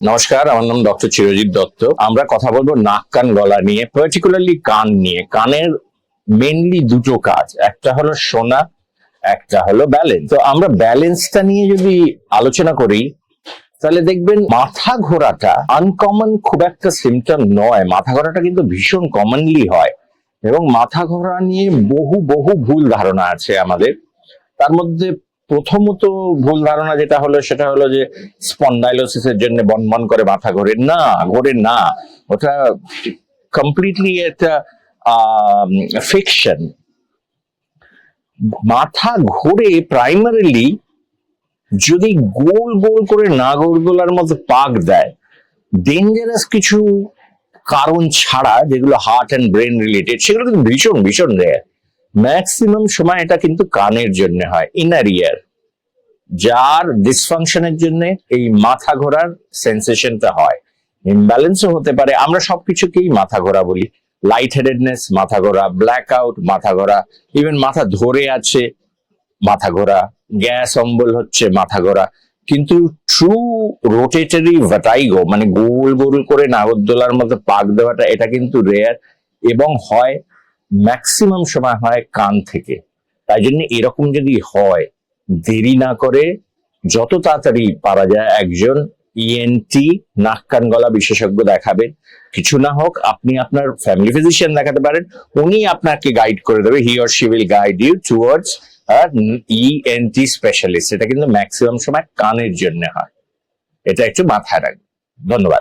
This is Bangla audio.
নমস্কার, আমার নাম ডক্টর চিরজিৎ দত্ত। আমরা কথা বলবো নাক কান গলা নিয়ে, পার্টিকুলারলি কান নিয়ে। কানের মেনলি দুটো কাজ, একটা হলো শোনা, একটা হলো ব্যালেন্স। তো আমরা ব্যালেন্সটা নিয়ে যদি আলোচনা করি তাহলে দেখবেন মাথা ঘোরাটা আনকমন খুব একটা সিমটম নয়। মাথা ঘোরাটা কিন্তু ভীষণ কমনলি হয় এবং মাথা ঘোরা নিয়ে বহু বহু ভুল ধারণা আছে আমাদের। তার মধ্যে প্রথমত ভুল ধারণা যেটা হলো সেটা হলো যে স্পন্ডাইলোসিসের জন্য বনবন করে মাথা ঘোরে না, ওটা কমপ্লিটলি একটা ফিকশন। মাথা ঘোরে প্রাইমারিলি যদি গোল গোল করে নাগরদোলার মতো পাক দেয়, ডেঞ্জারাস কিছু কারণ ছাড়া, যেগুলো হার্ট অ্যান্ড ব্রেন রিলেটেড, সেগুলো কিন্তু ভীষণ ভীষণ রেয়ার। ম্যাক্সিমাম সময় এটা কিন্তু কানের জন্য হয়, ইনার ইয়ার, যার ডিসফাংশনের জন্য এই মাথা ঘোরার সেন্সেশনটা হয়। ইমব্যালেন্সও হতে পারে। আমরা সবকিছুকেই মাথা ঘোরা বলি। লাইট হেডেডনেস মাথা ঘোরা, ব্ল্যাক আউট মাথা ঘোরা, ইভেন মাথা ধরে আছে মাথা ঘোরা, গ্যাস অম্বল হচ্ছে মাথা ঘোরা। কিন্তু ট্রু রোটেটরি ভার্টাইগো, মানে গোল গোল করে নাগরদোলার মতো পাক দেওয়াটা, এটা কিন্তু রেয়ার এবং হয় ম্যাক্সিমাম সময় হয় কান থেকে। তাই জন্য এরকম যদি হয়, দেরি না করে যত তাড়াতাড়ি পারা যায় একজন ইএনটি নাক কান গলা বিশেষজ্ঞ দেখাবেন। কিছু না হোক, আপনি আপনার ফ্যামিলি ফিজিশিয়ান দেখাতে পারেন, উনি আপনাকে গাইড করে দেবে। He or she will guide you towards ENT specialist. এটা কিন্তু ম্যাক্সিমাম সময় কানের জন্য হয়। এটা একটু মাথায় রাখবেন। ধন্যবাদ।